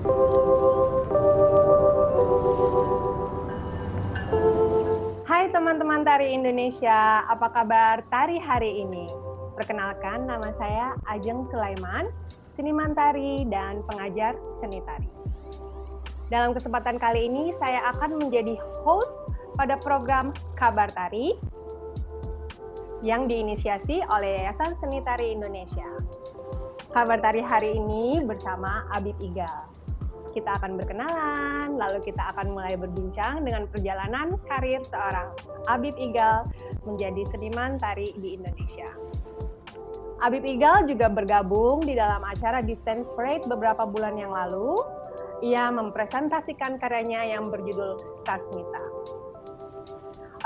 Hai teman-teman Tari Indonesia, apa kabar Tari hari ini? Perkenalkan, nama saya Ajeng Sulaiman, seniman tari dan pengajar seni tari. Dalam kesempatan kali ini, saya akan menjadi host pada program Kabar Tari yang diinisiasi oleh Yayasan Seni Tari Indonesia. Kabar Tari hari ini bersama Abib Igal. Kita akan berkenalan, lalu kita akan mulai berbincang dengan perjalanan karir seorang Abib Igal menjadi seniman tari di Indonesia. Abib Igal juga bergabung di dalam acara Distance Parade beberapa bulan yang lalu. Ia mempresentasikan karyanya yang berjudul Sasmita.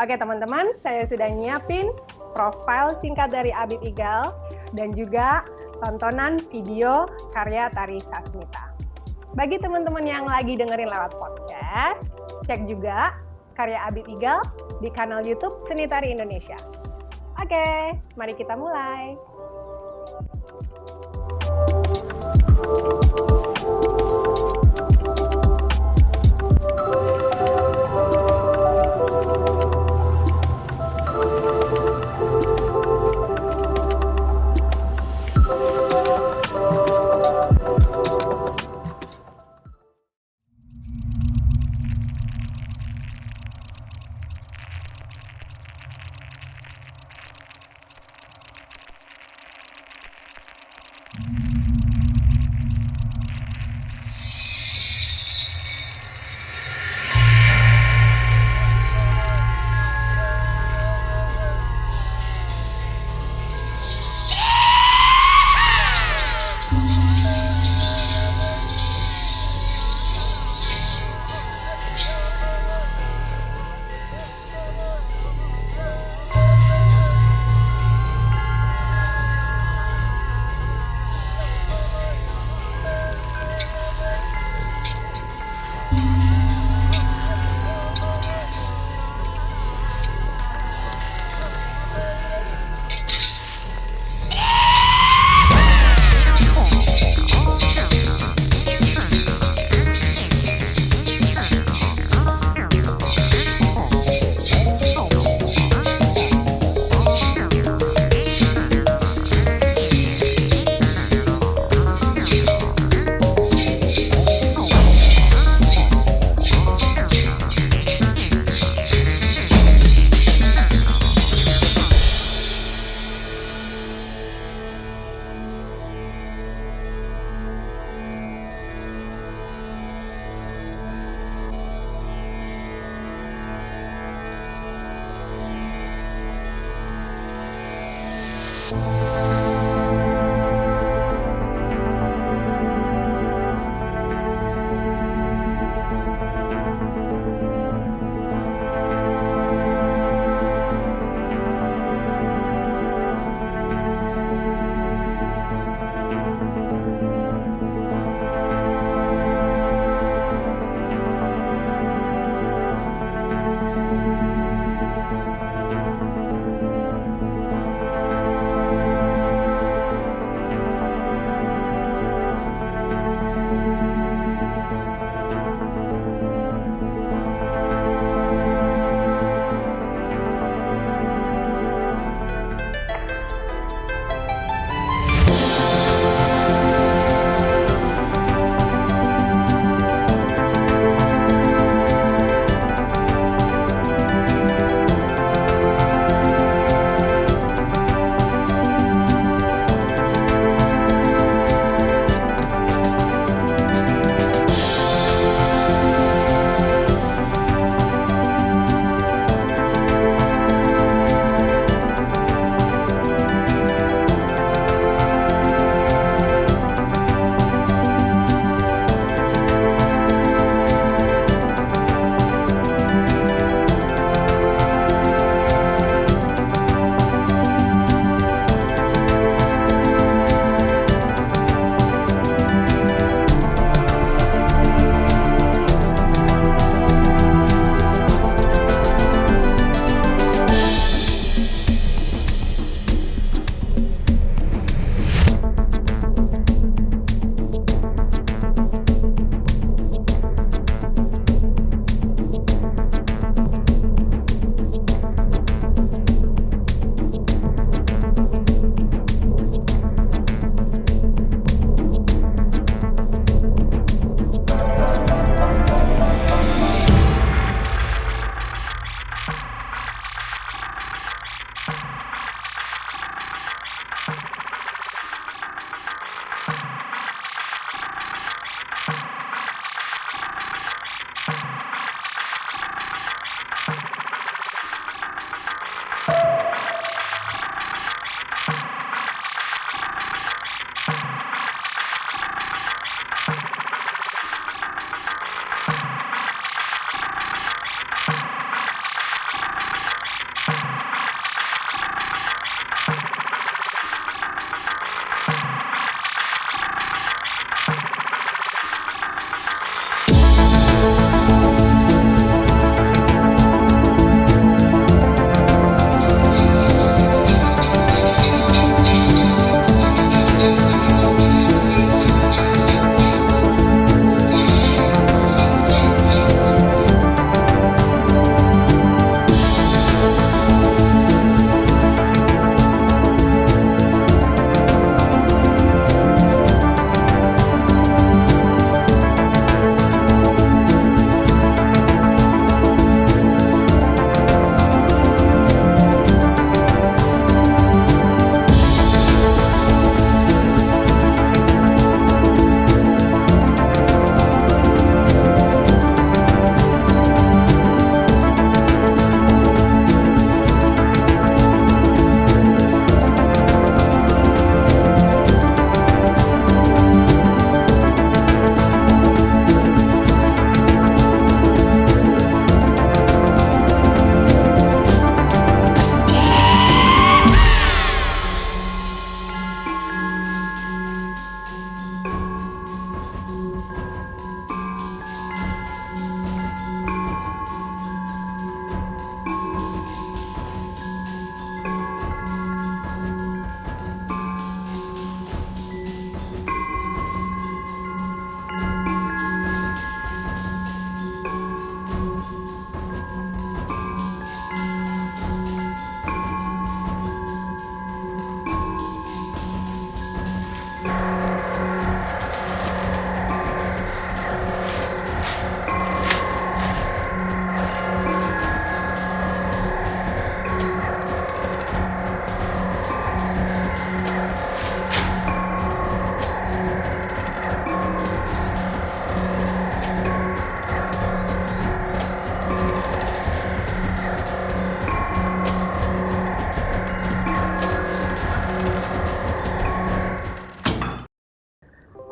Oke teman-teman, saya sudah nyiapin profil singkat dari Abib Igal dan juga tontonan video karya tari Sasmita. Bagi teman-teman yang lagi dengerin lewat podcast, cek juga karya Abib Igal di kanal YouTube Seni Tari Indonesia. Oke, mari kita mulai.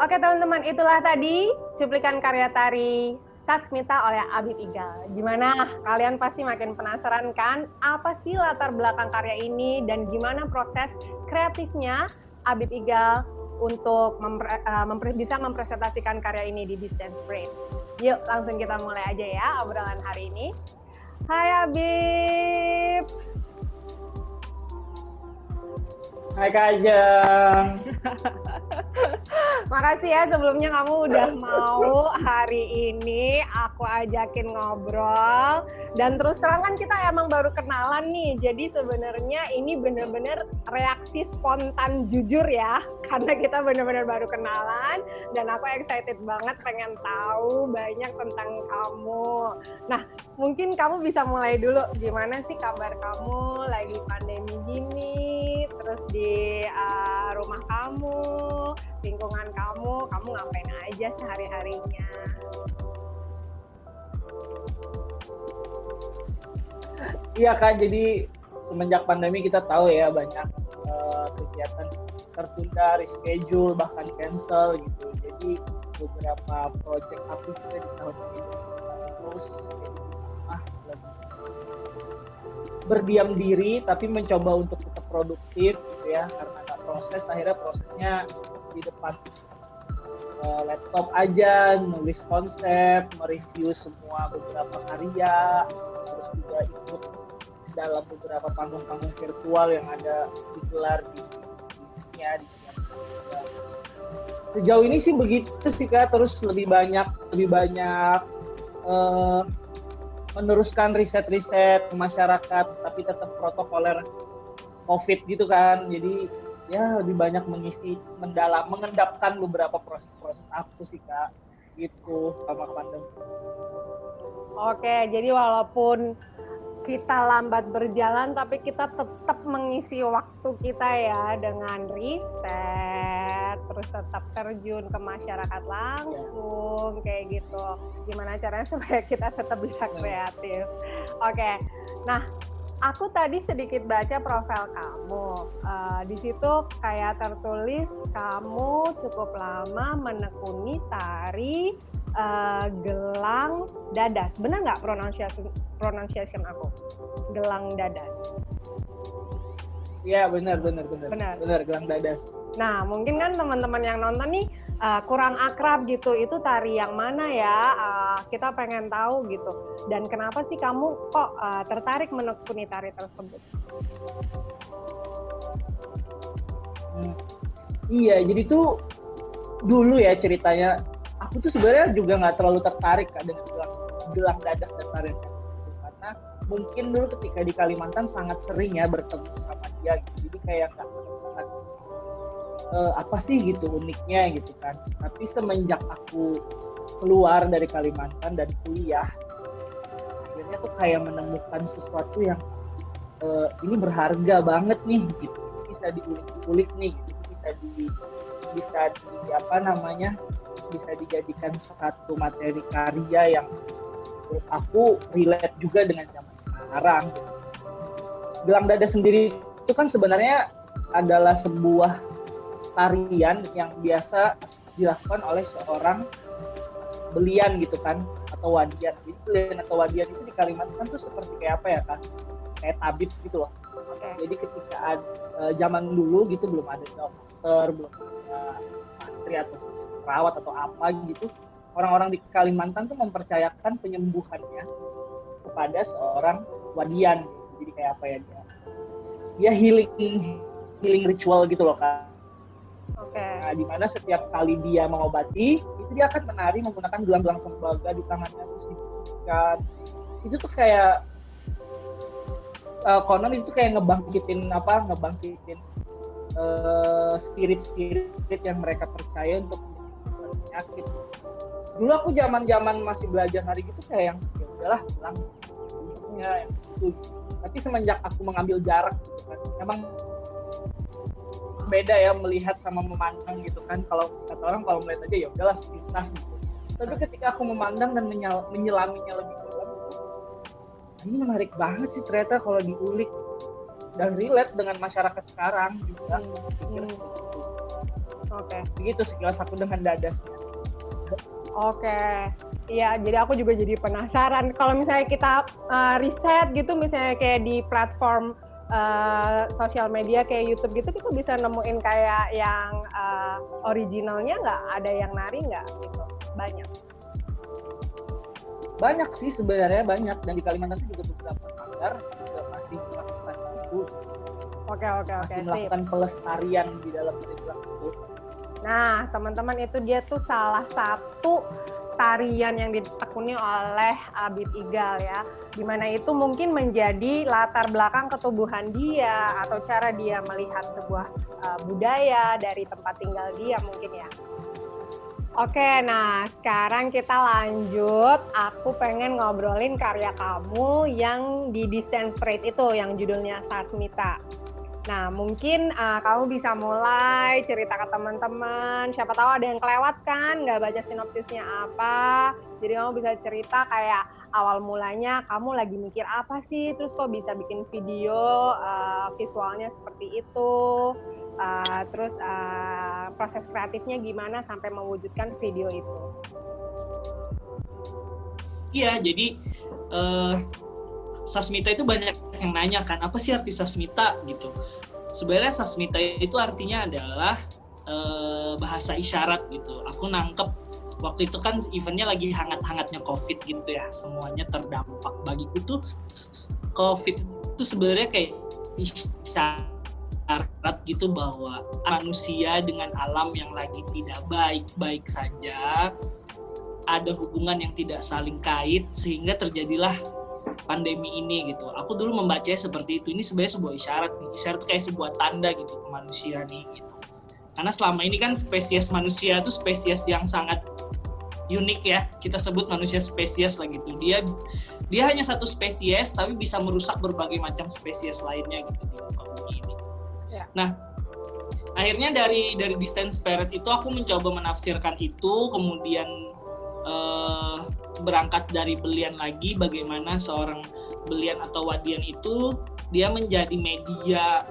Oke teman-teman, itulah tadi cuplikan karya tari Sasmita oleh Habib Igal. Gimana? Kalian pasti makin penasaran kan? Apa sih latar belakang karya ini dan gimana proses kreatifnya Habib Igal untuk bisa mempresentasikan karya ini di This Dance Brain? Yuk langsung kita mulai aja ya obrolan hari ini. Hai Habib. Hai Kak Ajeng. Makasih ya sebelumnya kamu udah mau hari ini aku ajakin ngobrol. Dan terus terang kan kita emang baru kenalan nih. Jadi sebenarnya ini bener-bener reaksi spontan jujur ya. Karena kita bener-bener baru kenalan. Dan aku excited banget pengen tahu banyak tentang kamu. Nah mungkin kamu bisa mulai dulu. Gimana sih kabar kamu lagi pandemi gini? Terus di rumah kamu, lingkungan kamu ngapain aja sehari-harinya? Iya Kak, jadi semenjak pandemi kita tahu ya banyak kegiatan tertunda, reschedule, bahkan cancel gitu. Jadi beberapa project aku juga di tahun ini terus berdiam diri tapi mencoba untuk tetap produktif gitu ya, karena prosesnya di depan laptop aja, nulis konsep, mereview semua beberapa karya, terus juga ikut dalam beberapa panggung-panggung virtual yang ada digelar di dunia. Sejauh ini sih begitu sih Kak, terus lebih banyak meneruskan riset-riset masyarakat tapi tetap protokoler COVID gitu kan. Jadi ya lebih banyak mengendapkan beberapa proses aku sih Kak, gitu sama pandemi. Oke, jadi walaupun kita lambat berjalan tapi kita tetap mengisi waktu kita ya dengan riset, terus tetap terjun ke masyarakat langsung kayak gitu. Gimana caranya supaya kita tetap bisa kreatif? Oke, nah aku tadi sedikit baca profil kamu. Di situ kayak tertulis kamu cukup lama menekuni tari gelang dadas. Benar nggak pronunciation aku? Gelang dadas. Iya benar gelang dadas. Nah mungkin kan teman-teman yang nonton nih kurang akrab gitu, itu tari yang mana ya? Kita pengen tahu gitu. Dan kenapa sih kamu kok tertarik menekuni tari tersebut? Iya, jadi tuh dulu ya ceritanya, aku tuh sebenarnya juga nggak terlalu tertarik Kak dengan gelang dadas dan tarian, karena mungkin dulu ketika di Kalimantan sangat sering ya bertemu sama dia gitu. Jadi kayak nggak menemukan apa sih gitu uniknya gitu kan. Tapi semenjak aku keluar dari Kalimantan dan kuliah, akhirnya tuh kayak menemukan sesuatu yang ini berharga banget nih gitu, bisa diulik-ulik nih gitu, bisa dijadikan satu materi karya yang menurut aku relate juga dengan zaman sekarang. Gelang dadas sendiri itu kan sebenarnya adalah sebuah tarian yang biasa dilakukan oleh seorang belian gitu kan, atau wadian. Jadi belian atau wadian itu di Kalimantan tuh seperti kayak apa ya kan? Kayak tabib gitu loh. Jadi ketika zaman dulu gitu belum ada dokter, belum ada mantri atau perawat atau apa gitu, orang-orang di Kalimantan tuh mempercayakan penyembuhannya kepada seorang wadian. Jadi kayak apa ya, dia healing ritual gitu loh Kak. Oke. Nah, di mana setiap kali dia mengobati, itu dia akan menari menggunakan gelang-gelang tembaga di tangannya, terus diberikan. Itu tuh kayak konon itu kayak ngebangkitin spirit yang mereka percaya untuk menyembuhkan penyakit. Dulu aku zaman masih belajar hari gitu kayak yang ya udahlah bilang ya itu. Tapi semenjak aku mengambil jarak gitu kan, emang beda ya melihat sama memandang gitu kan. Kalau kata orang kalau melihat aja ya udahlah sepintas gitu. Tapi ketika aku memandang dan menyelaminya lebih dalam, ini menarik banget sih ternyata kalau diulik dan relate dengan masyarakat sekarang juga. Oke. Begitu sekilas aku dengan Dadas. Oke, iya. Jadi aku juga jadi penasaran. Kalau misalnya kita riset gitu, misalnya kayak di platform sosial media kayak YouTube gitu, kita bisa nemuin kayak yang originalnya nggak? Ada yang nari nggak? Gitu, banyak. Banyak sih sebenarnya, banyak. Dan di Kalimantan itu juga beberapa sanggar juga pasti melakukan itu. Oke. Masih melakukan pelestarian di dalam ritual itu. Nah, teman-teman, itu dia tuh salah satu tarian yang ditekuni oleh Abid Igal ya, dimana itu mungkin menjadi latar belakang ketubuhan dia atau cara dia melihat sebuah budaya dari tempat tinggal dia mungkin ya. Oke, nah sekarang kita lanjut. Aku pengen ngobrolin karya kamu yang di Distance Parade itu, yang judulnya Sasmita. Nah, mungkin kamu bisa mulai cerita ke teman-teman. Siapa tahu ada yang kelewat kan, nggak baca sinopsisnya apa. Jadi kamu bisa cerita kayak awal mulanya kamu lagi mikir apa sih, terus kok bisa bikin video visualnya seperti itu. Terus proses kreatifnya gimana sampai mewujudkan video itu. Iya, jadi Sasmita itu banyak yang nanya kan, apa sih arti Sasmita gitu. Sebenarnya Sasmita itu artinya adalah bahasa isyarat gitu. Aku nangkep waktu itu kan eventnya lagi hangat-hangatnya COVID gitu ya, semuanya terdampak. Bagiku tuh COVID itu sebenarnya kayak isyarat gitu bahwa manusia dengan alam yang lagi tidak baik-baik saja, ada hubungan yang tidak saling kait sehingga terjadilah pandemi ini gitu. Aku dulu membacanya seperti itu. Ini sebenarnya sebuah isyarat nih. Isyarat itu kayak sebuah tanda gitu ke manusia nih gitu. Karena selama ini kan spesies manusia itu spesies yang sangat unik ya. Kita sebut manusia spesies lah gitu. Dia hanya satu spesies tapi bisa merusak berbagai macam spesies lainnya gitu di muka bumi ini. Ya. Nah, akhirnya dari Distance Parade itu aku mencoba menafsirkan itu, kemudian berangkat dari belian lagi, bagaimana seorang belian atau wadian itu dia menjadi media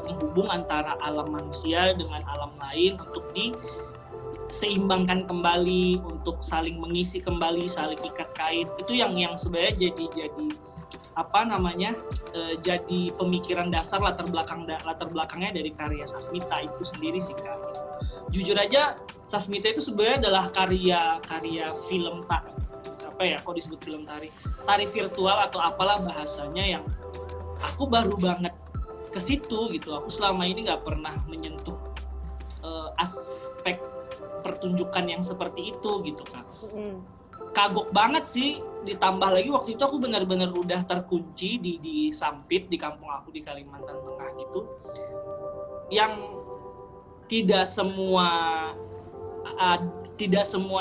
penghubung antara alam manusia dengan alam lain untuk diseimbangkan kembali, untuk saling mengisi kembali, saling ikat kait. Itu yang sebenarnya jadi jadi pemikiran dasar latar belakangnya dari karya Sasmita itu sendiri sih Kak. Jujur aja Sasmita itu sebenarnya adalah karya film kok disebut film tari virtual atau apalah bahasanya, yang aku baru banget ke situ gitu. Aku selama ini nggak pernah menyentuh aspek pertunjukan yang seperti itu gitu Kak. Kagok banget sih, ditambah lagi waktu itu aku benar-benar udah terkunci di Sampit, di kampung aku di Kalimantan Tengah gitu, yang tidak semua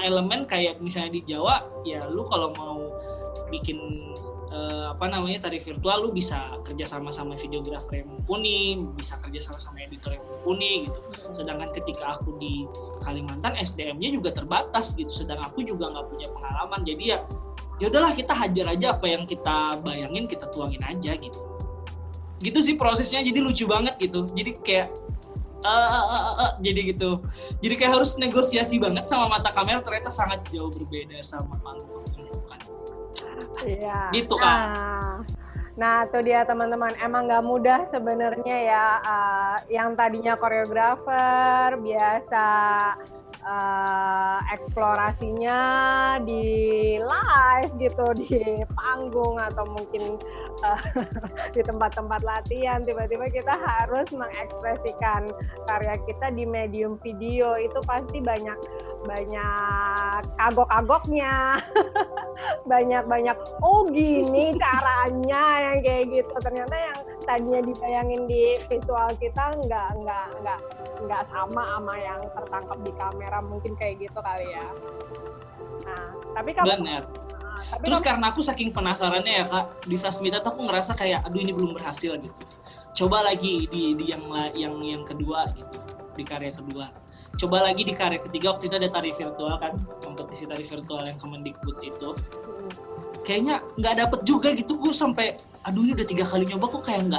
elemen kayak misalnya di Jawa ya, lu kalau mau bikin tari virtual, lu bisa kerja sama videografer yang mumpuni, bisa kerja sama editor yang mumpuni gitu. Sedangkan ketika aku di Kalimantan, SDM-nya juga terbatas gitu, sedang aku juga nggak punya pengalaman. Jadi ya udahlah, kita hajar aja apa yang kita bayangin, kita tuangin aja gitu. Gitu sih prosesnya, jadi lucu banget gitu. Jadi kayak jadi gitu. Jadi kayak harus negosiasi banget sama mata kamera, ternyata sangat jauh berbeda sama panggung pertunjukan. Iya. Gitu kan. Nah, itu dia teman-teman. Emang nggak mudah sebenarnya ya. Yang tadinya koreografer, biasa eksplorasinya di live gitu, di panggung atau mungkin di tempat-tempat latihan, tiba-tiba kita harus mengekspresikan karya kita di medium video, itu pasti banyak kagok-kagoknya. banyak oh gini caranya yang kayak gitu, ternyata yang tadinya dibayangin di visual kita nggak sama yang tertangkap di kamera, mungkin kayak gitu kali ya. Nah, tapi benar. Terus karena aku saking penasarannya ya Kak, di Sasmita tuh aku ngerasa kayak aduh ini belum berhasil gitu. Coba lagi di yang kedua gitu, di karya kedua. Coba lagi di karya ketiga, waktu itu ada tari virtual kan, kompetisi tari virtual yang Kemendikbud itu. Kayaknya nggak dapet juga gitu, gue sampai aduh ini udah 3 kali nyoba kok kayak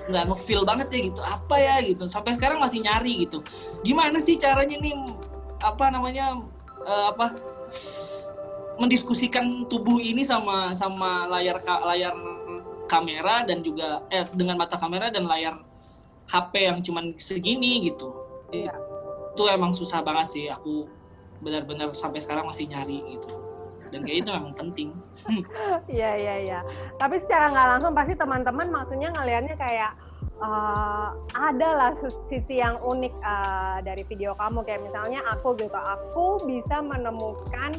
nggak nge-feel banget ya gitu, apa ya gitu, sampai sekarang masih nyari gitu. Gimana sih caranya nih mendiskusikan tubuh ini sama layar kamera dan juga dengan mata kamera dan layar HP yang cuman segini gitu. Iya. Itu emang susah banget sih, aku benar-benar sampai sekarang masih nyari gitu. Dan kayak itu memang penting. Iya. Tapi secara nggak langsung pasti teman-teman maksudnya ngelihatnya kayak ada lah sisi yang unik dari video kamu, kayak misalnya aku bisa menemukan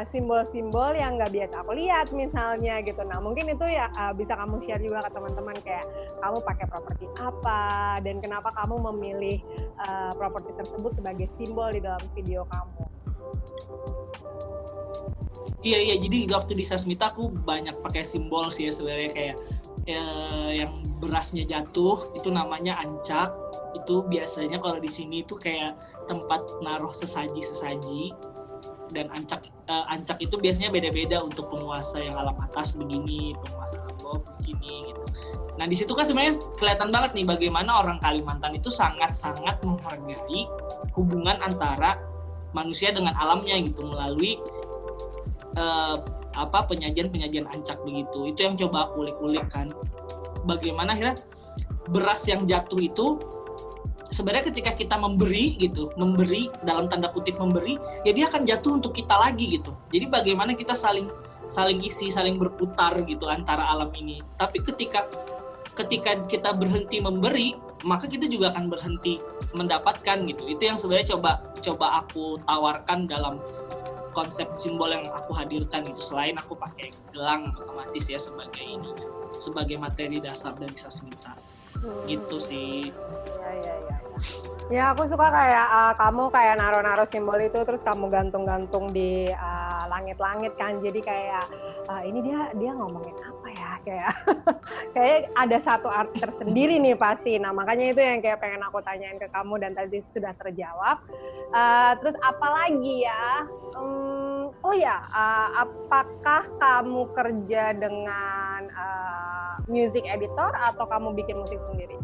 simbol-simbol yang nggak biasa aku lihat misalnya gitu. Nah mungkin itu ya bisa kamu share juga ke teman-teman, kayak kamu pakai properti apa dan kenapa kamu memilih properti tersebut sebagai simbol di dalam video kamu. Iya, jadi waktu di Sasmita aku banyak pakai simbol sih ya sebenarnya, kayak yang berasnya jatuh itu namanya ancak. Itu biasanya kalau di sini itu kayak tempat naruh sesaji, dan ancak itu biasanya beda-beda untuk penguasa yang alam atas begini, penguasa alam bawah begini gitu. Nah di situ kan sebenarnya kelihatan banget nih bagaimana orang Kalimantan itu sangat-sangat menghargai hubungan antara manusia dengan alamnya gitu melalui penyajian ancak begitu. Itu yang coba aku ulik-ulik kan, bagaimana akhirnya beras yang jatuh itu sebenarnya ketika kita memberi dalam tanda kutip memberi, ya dia akan jatuh untuk kita lagi gitu. Jadi bagaimana kita saling isi, saling berputar gitu antara alam ini. Tapi ketika kita berhenti memberi, maka kita juga akan berhenti mendapatkan gitu. Itu yang sebenarnya coba aku tawarkan dalam konsep simbol yang aku hadirkan itu. Selain aku pakai gelang otomatis ya sebagai materi dasar dari Sasmita. Gitu sih. Ya aku suka kayak kamu kayak naro-naro simbol itu terus kamu gantung-gantung di langit-langit kan, jadi kayak ini dia ngomongin apa ya, kayak ada satu arti tersendiri nih pasti. Nah makanya itu yang kayak pengen aku tanyain ke kamu dan tadi sudah terjawab. Terus apalagi ya, apakah kamu kerja dengan music editor atau kamu bikin musik sendiri?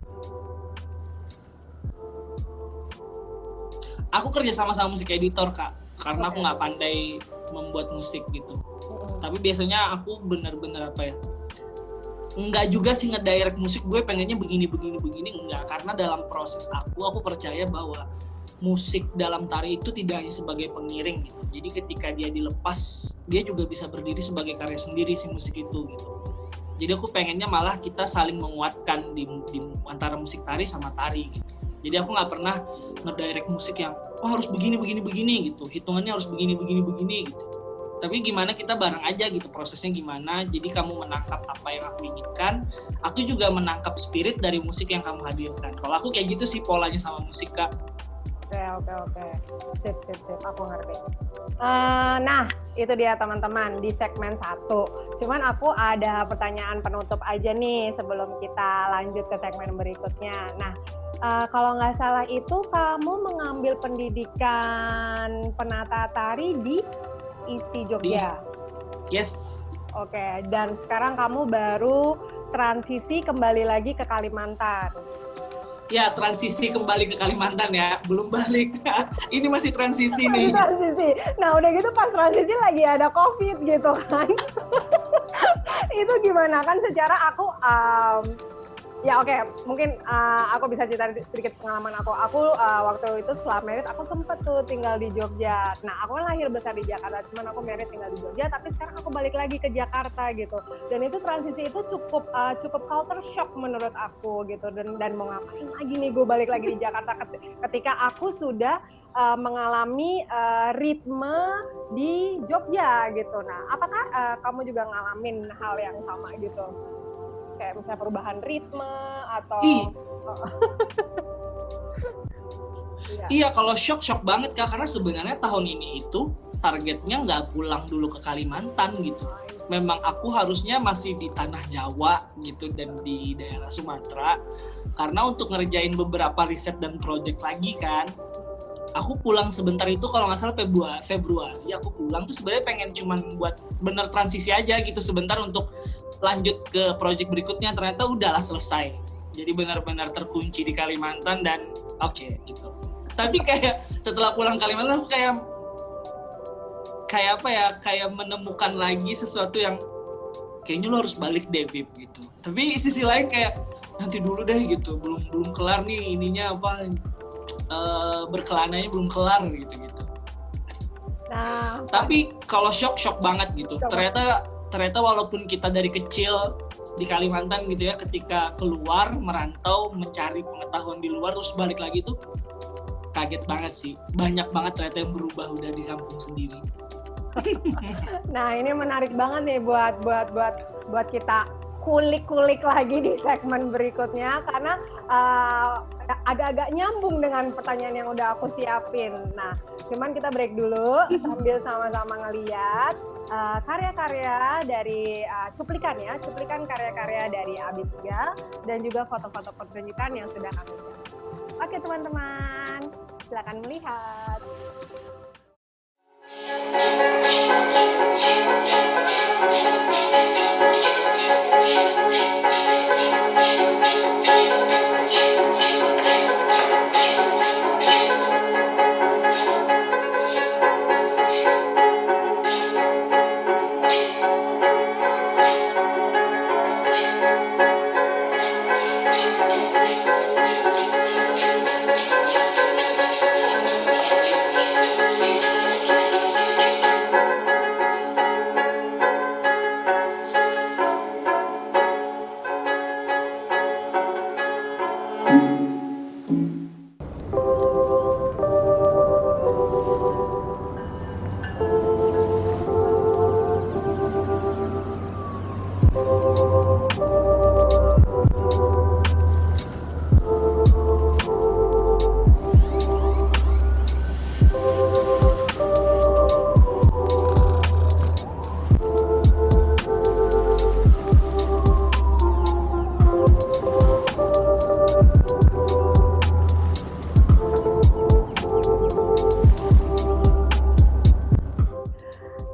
Aku kerja sama musik editor Kak, karena aku nggak pandai membuat musik gitu. Tapi biasanya aku benar-benar nggak juga sih ngedirect musik, gue pengennya begini, enggak. Karena dalam proses aku percaya bahwa musik dalam tari itu tidak hanya sebagai pengiring gitu. Jadi ketika dia dilepas, dia juga bisa berdiri sebagai karya sendiri si musik itu gitu. Jadi aku pengennya malah kita saling menguatkan di antara musik tari sama tari gitu. Jadi aku nggak pernah ngedirect musik yang harus begini gitu, hitungannya harus begini gitu. Tapi gimana kita bareng aja gitu, prosesnya gimana. Jadi kamu menangkap apa yang aku inginkan, aku juga menangkap spirit dari musik yang kamu hadirkan. Kalau aku kayak gitu sih polanya sama musik Kak. Oke. Sip, aku ngerti. Nah, itu dia teman-teman di segmen 1. Cuman aku ada pertanyaan penutup aja nih sebelum kita lanjut ke segmen berikutnya. Nah, kalau nggak salah itu kamu mengambil pendidikan penata tari di ISI Jogja. Yes. Oke, dan sekarang kamu baru transisi kembali lagi ke Kalimantan. Ya, transisi kembali ke Kalimantan ya, belum balik. Ini masih transisi nih. Transisi. Nah, udah gitu pas transisi lagi ada COVID gitu kan. Itu gimana kan secara aku Ya oke, mungkin aku bisa cerita sedikit pengalaman aku. Waktu itu setelah merit aku sempet tuh tinggal di Jogja. Nah aku kan lahir besar di Jakarta, cuman aku merit tinggal di Jogja. Tapi sekarang aku balik lagi ke Jakarta gitu. Dan itu transisi itu cukup culture shock menurut aku gitu. Dan mau ngapain lagi nih gue balik lagi di Jakarta ketika aku sudah mengalami ritme di Jogja gitu. Nah apakah kamu juga ngalamin hal yang sama gitu? Kayak misalnya perubahan ritme atau Iya, kalau shock banget Kak, karena sebenarnya tahun ini itu targetnya nggak pulang dulu ke Kalimantan gitu. Memang aku harusnya masih di tanah Jawa gitu dan di daerah Sumatera, karena untuk ngerjain beberapa riset dan project lagi kan. Aku pulang sebentar itu kalau nggak salah Februari aku pulang tuh sebenarnya pengen cuman buat bener transisi aja gitu sebentar untuk lanjut ke project berikutnya, ternyata udahlah selesai. Jadi benar-benar terkunci di Kalimantan dan oke gitu. Tapi kayak setelah pulang Kalimantan aku kayak apa ya, kayak menemukan lagi sesuatu yang kayaknya lo harus balik deh Bib gitu. Tapi sisi lain kayak nanti dulu deh gitu, belum kelar nih ininya apa, berkelananya belum kelar gitu. Nah, tapi kalau shock banget gitu. Ternyata walaupun kita dari kecil di Kalimantan gitu ya, ketika keluar merantau mencari pengetahuan di luar terus balik lagi tuh kaget banget sih. Banyak banget ternyata yang berubah udah di kampung sendiri. Nah, ini menarik banget nih buat kita kulik-kulik lagi di segmen berikutnya karena agak-agak nyambung dengan pertanyaan yang udah aku siapin. Nah, cuman kita break dulu sambil sama-sama ngeliat karya-karya dari cuplikan karya-karya dari Abi3 dan juga foto-foto pertunjukan yang sudah kami buat. Oke teman-teman, silakan melihat.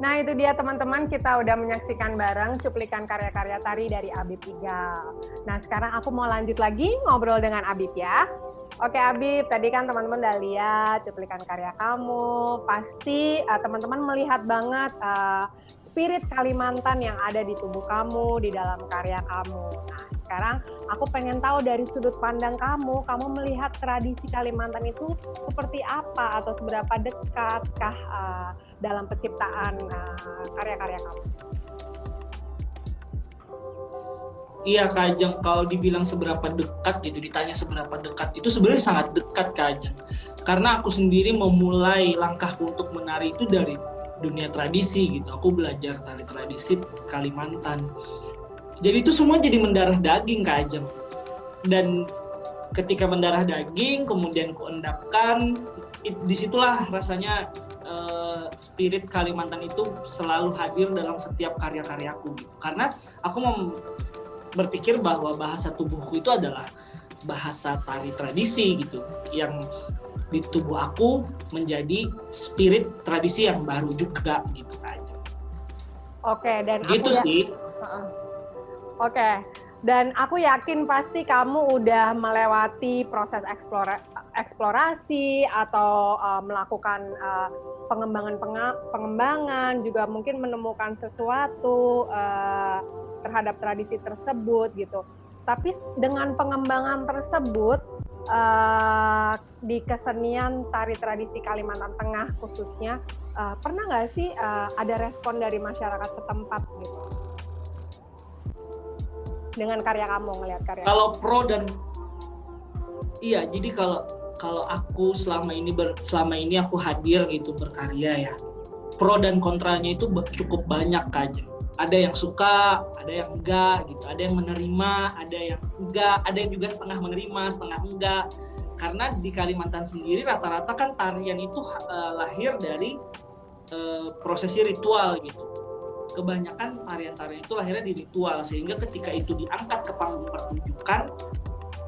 Nah itu dia teman-teman, kita udah menyaksikan bareng cuplikan karya-karya tari dari Abib Igal. Nah sekarang aku mau lanjut lagi ngobrol dengan Abib ya. Oke Abib, tadi kan teman-teman udah lihat cuplikan karya kamu. Pasti teman-teman melihat banget spirit Kalimantan yang ada di tubuh kamu, di dalam karya kamu. Nah sekarang aku pengen tahu dari sudut pandang kamu melihat tradisi Kalimantan itu seperti apa atau seberapa dekatkah dalam penciptaan karya-karya kamu? Iya Kak Ajeng, kalau dibilang seberapa dekat gitu, ditanya seberapa dekat, itu sebenarnya sangat dekat Kak Ajeng. Karena aku sendiri memulai langkahku untuk menari itu dari dunia tradisi gitu. Aku belajar tari tradisi Kalimantan. Jadi itu semua jadi mendarah daging Kak Ajeng. Dan ketika mendarah daging, kemudian kuendapkan, disitulah rasanya spirit Kalimantan itu selalu hadir dalam setiap karya-karyaku gitu. Karena aku berpikir bahwa bahasa tubuhku itu adalah bahasa tari tradisi gitu, yang di tubuh aku menjadi spirit tradisi yang baru juga gitu aja. Oke, dan gitu aku sih. Oke. Dan aku yakin pasti kamu udah melewati proses eksplorasi atau melakukan pengembangan, juga mungkin menemukan sesuatu terhadap tradisi tersebut gitu. Tapi dengan pengembangan tersebut di kesenian tari tradisi Kalimantan Tengah khususnya, pernah nggak sih ada respon dari masyarakat setempat gitu dengan karya kamu, ngelihat karya? Kalau pro dan iya, jadi kalau aku selama ini aku hadir gitu berkarya ya, pro dan kontranya itu cukup banyak aja. Ada yang suka, ada yang enggak gitu, ada yang menerima, ada yang enggak, ada yang juga setengah menerima, setengah enggak. Karena di Kalimantan sendiri rata-rata kan tarian itu lahir dari prosesi ritual gitu. Kebanyakan tarian-tarian itu lahirnya di ritual, sehingga ketika itu diangkat ke panggung pertunjukan,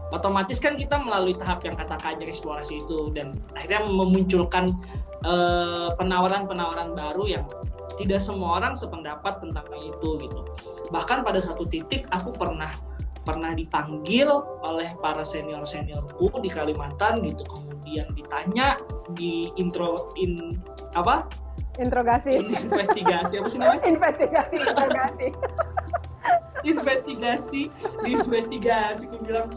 otomatis kan kita melalui tahap yang kata Kak Ajeng eksplorasi itu, dan akhirnya memunculkan penawaran-penawaran baru yang tidak semua orang sependapat tentang itu gitu. Bahkan pada satu titik aku pernah dipanggil oleh para seniorku di Kalimantan gitu, kemudian ditanya di Interogasi. Investigasi apa sih namanya? Investigasi, aku bilang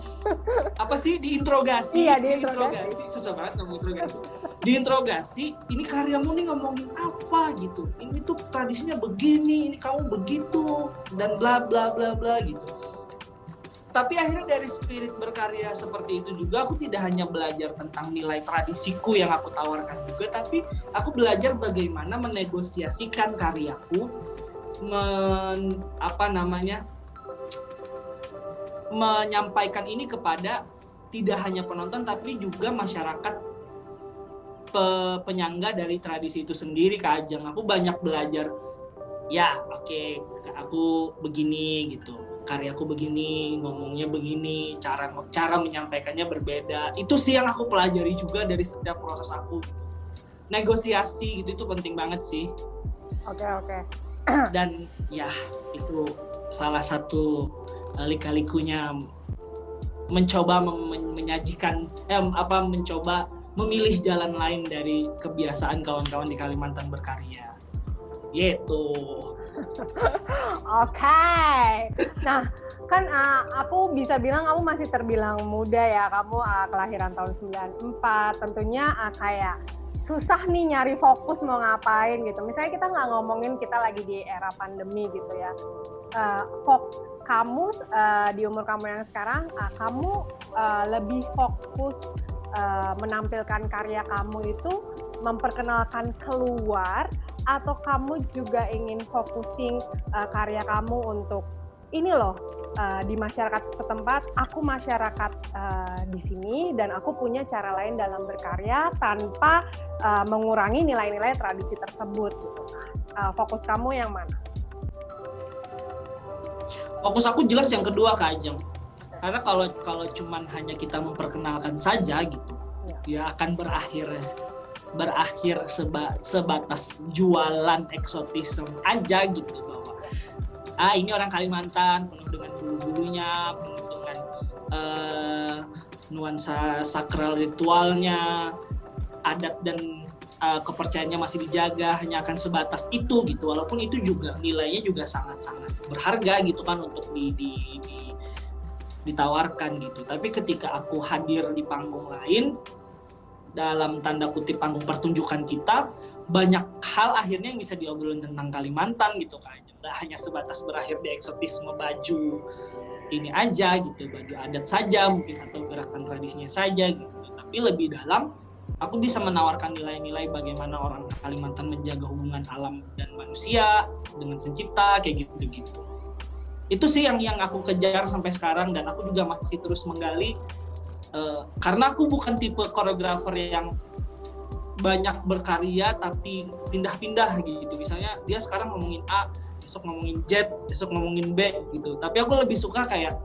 apa sih, diinterogasi. Iya, diinterogasi. Susah banget ngomong interogasi. Diinterogasi, ini karyamu nih ngomongin apa gitu, ini tuh tradisinya begini, ini kamu begitu, dan bla bla bla bla gitu. Tapi akhirnya dari spirit berkarya seperti itu juga, aku tidak hanya belajar tentang nilai tradisiku yang aku tawarkan juga, tapi aku belajar bagaimana menegosiasikan karyaku, menyampaikan ini kepada tidak hanya penonton tapi juga masyarakat penyangga dari tradisi itu sendiri, Kak Ajeng. Aku banyak belajar, ya oke, aku begini gitu, karyaku begini, ngomongnya begini, cara menyampaikannya berbeda. Itu sih yang aku pelajari juga dari setiap proses aku gitu. Negosiasi gitu, itu penting banget sih. Oke. Dan ya itu salah satu lika-likunya mencoba menyajikan mencoba memilih jalan lain dari kebiasaan kawan-kawan di Kalimantan berkarya gitu. Oke. Nah, kan aku bisa bilang kamu masih terbilang muda ya. Kamu kelahiran tahun 94. Tentunya kayak susah nih nyari fokus mau ngapain gitu. Misalnya kita nggak ngomongin kita lagi di era pandemi gitu ya. Kamu di umur kamu yang sekarang, kamu lebih fokus menampilkan karya kamu itu memperkenalkan keluar, atau kamu juga ingin focusing karya kamu untuk ini loh, di masyarakat setempat, aku masyarakat di sini dan aku punya cara lain dalam berkarya tanpa mengurangi nilai-nilai tradisi tersebut gitu. Fokus kamu yang mana? Fokus aku jelas yang kedua, Kak Ajeng. Karena kalau cuman hanya kita memperkenalkan saja gitu, ya akan berakhir sebatas jualan eksotisme aja gitu, bahwa ini orang Kalimantan penuh dengan bulu-bulunya, penuh dengan nuansa sakral ritualnya, adat dan kepercayaannya masih dijaga, hanya akan sebatas itu gitu. Walaupun itu juga nilainya juga sangat-sangat berharga gitu kan untuk ditawarkan gitu. Tapi ketika aku hadir di panggung lain, dalam tanda kutip panggung pertunjukan kita, banyak hal akhirnya yang bisa diobrolin tentang Kalimantan gitu kan. Nggak hanya sebatas berakhir di eksotisme baju ini aja gitu, baju adat saja mungkin, atau gerakan tradisinya saja gitu. Tapi lebih dalam, aku bisa menawarkan nilai-nilai bagaimana orang Kalimantan menjaga hubungan alam dan manusia dengan pencipta, kayak gitu-gitu. Itu sih yang aku kejar sampai sekarang, dan aku juga masih terus menggali, karena aku bukan tipe koreografer yang banyak berkarya tapi pindah-pindah gitu. Misalnya dia sekarang ngomongin A, besok ngomongin Z, besok ngomongin B gitu. Tapi aku lebih suka kayak,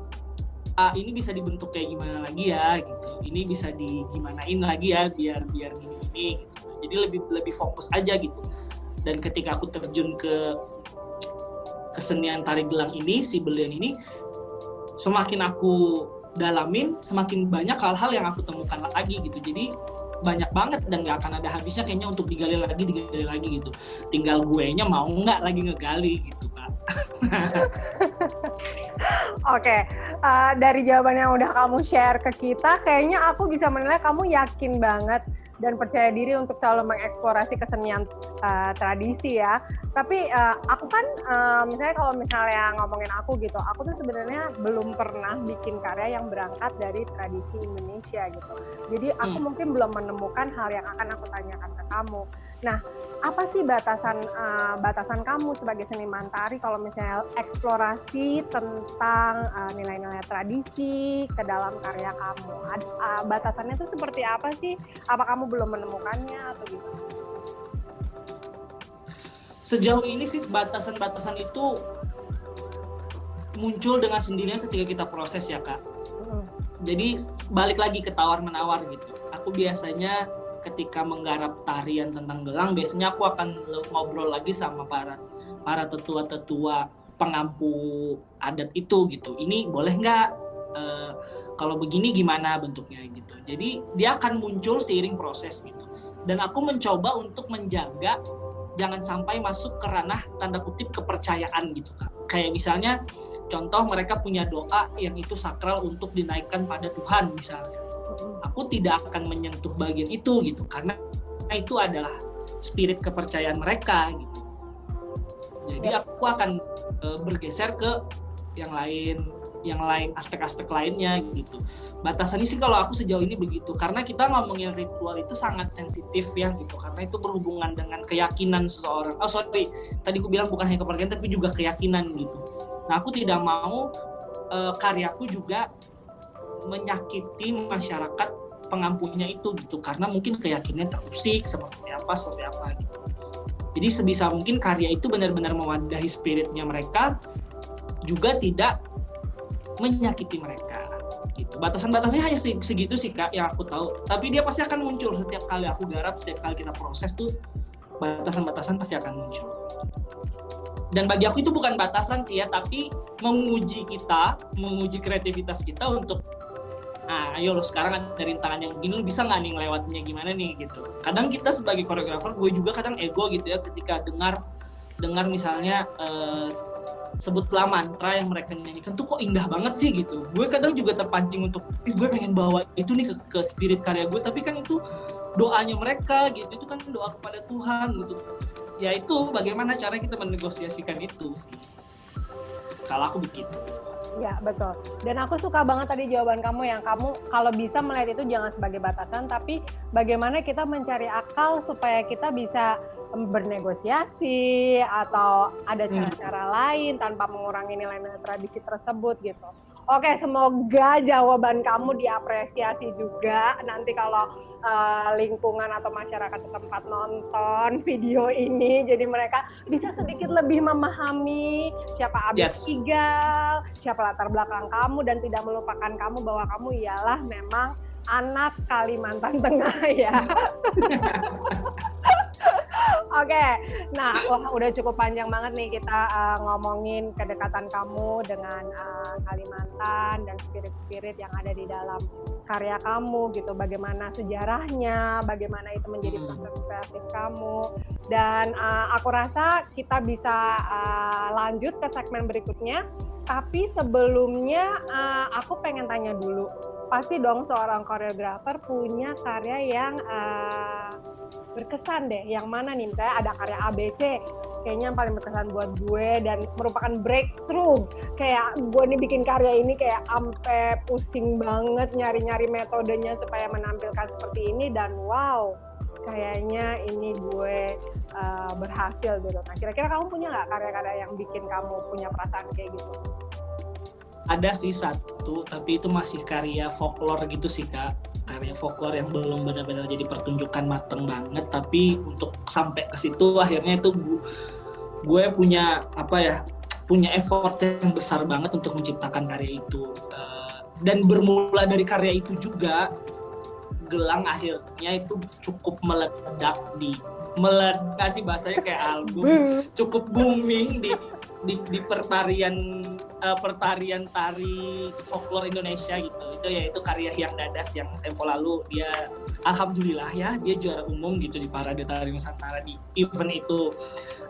ini bisa dibentuk kayak gimana lagi ya gitu, ini bisa digimanain lagi ya biar gini gitu. Jadi lebih fokus aja gitu. Dan ketika aku terjun ke kesenian tari gelang ini, si belian ini, semakin aku dalamin, semakin banyak hal-hal yang aku temukan lagi gitu. Jadi banyak banget dan nggak akan ada habisnya kayaknya untuk digali lagi gitu. Tinggal guenya mau nggak lagi ngegali gitu, Kak. Oke, dari jawaban yang udah kamu share ke kita, kayaknya aku bisa menilai kamu yakin banget dan percaya diri untuk selalu mengeksplorasi kesenian tradisi ya. Tapi aku kan, misalnya kalau misalnya ngomongin aku gitu, aku tuh sebenarnya belum pernah bikin karya yang berangkat dari tradisi Indonesia gitu. Jadi aku mungkin belum menemukan hal yang akan aku tanyakan ke kamu. Nah, apa sih batasan kamu sebagai seniman tari kalau misalnya eksplorasi tentang nilai-nilai tradisi ke dalam karya kamu? Batasannya itu seperti apa sih? Apa kamu belum menemukannya atau gimana? Sejauh ini sih batasan-batasan itu muncul dengan sendirinya ketika kita proses ya Kak. Jadi balik lagi ke tawar-menawar gitu. Aku biasanya ketika menggarap tarian tentang gelang, biasanya aku akan ngobrol lagi sama para tetua-tetua pengampu adat itu gitu. Ini boleh nggak? Kalau begini gimana bentuknya gitu. Jadi dia akan muncul seiring proses gitu. Dan aku mencoba untuk menjaga jangan sampai masuk ke ranah tanda kutip kepercayaan gitu Kak. Kayak misalnya contoh mereka punya doa yang itu sakral untuk dinaikkan pada Tuhan misalnya. Aku tidak akan menyentuh bagian itu gitu karena itu adalah spirit kepercayaan mereka gitu. Jadi aku akan bergeser ke yang lain aspek-aspek lainnya gitu. Batasannya sih kalau aku sejauh ini begitu karena kita ngomongin ritual itu sangat sensitif ya gitu karena itu berhubungan dengan keyakinan seseorang. Tadi aku bilang bukan hanya kepercayaan tapi juga keyakinan gitu. Nah aku tidak mau karyaku juga menyakiti masyarakat pengampunya itu gitu karena mungkin keyakinannya terusik seperti apa gitu. Jadi sebisa mungkin karya itu benar-benar mewadahi spiritnya mereka juga tidak menyakiti mereka gitu. Batasan-batasannya hanya segitu sih Kak yang aku tahu. Tapi dia pasti akan muncul setiap kali aku garap, setiap kali kita proses tuh batasan-batasan pasti akan muncul. Dan bagi aku itu bukan batasan sih ya, tapi menguji kreativitas kita untuk ayo lo sekarang ada rintangan yang begini, lo bisa nggak nih ngelewatinnya gimana nih gitu. Kadang kita sebagai koreografer, gue juga kadang ego gitu ya ketika dengar misalnya sebutlah mantra yang mereka nyanyikan tuh kok indah banget sih gitu. Gue kadang juga terpancing untuk gue pengen bawa itu nih ke spirit karya gue, tapi kan itu doanya mereka gitu, itu kan doa kepada Tuhan gitu. Ya itu bagaimana cara kita menegosiasikan itu sih. Kalau aku begitu. Ya, betul. Dan aku suka banget tadi jawaban kamu yang kamu kalau bisa melihat itu jangan sebagai batasan, tapi bagaimana kita mencari akal supaya kita bisa bernegosiasi atau ada cara-cara lain tanpa mengurangi nilai-nilai tradisi tersebut gitu. Oke, semoga jawaban kamu diapresiasi juga nanti kalau lingkungan atau masyarakat setempat nonton video ini, jadi mereka bisa sedikit lebih memahami siapa Abis Igal, siapa latar belakang kamu, dan tidak melupakan kamu bahwa kamu ialah memang anak Kalimantan Tengah ya. Oke, nah udah cukup panjang banget nih kita ngomongin kedekatan kamu dengan Kalimantan dan spirit-spirit yang ada di dalam karya kamu gitu, bagaimana sejarahnya, bagaimana itu menjadi proses kreatif kamu, dan aku rasa kita bisa lanjut ke segmen berikutnya. Tapi sebelumnya aku pengen tanya dulu, pasti dong seorang koreografer punya karya yang berkesan deh, yang mana nih? Misalnya ada karya ABC, kayaknya yang paling berkesan buat gue dan merupakan breakthrough. Kayak gue nih bikin karya ini kayak ampe pusing banget nyari-nyari metodenya supaya menampilkan seperti ini, dan wow, kayaknya ini gue berhasil gitu. Nah, kira-kira kamu punya nggak karya-karya yang bikin kamu punya perasaan kayak gitu? Ada sih satu, tapi itu masih karya folklore gitu sih Kak. Karya folklore yang belum benar-benar jadi pertunjukan mateng banget, tapi untuk sampai ke situ akhirnya itu gue punya punya effort yang besar banget untuk menciptakan karya itu. Dan bermula dari karya itu juga gelang akhirnya itu cukup meledak sih bahasanya kayak album, cukup booming di pertarian tari folklore Indonesia gitu. Itu karya Hyang Dadas yang tempo lalu dia alhamdulillah ya dia juara umum gitu di Parade Tari Nusantara di event itu.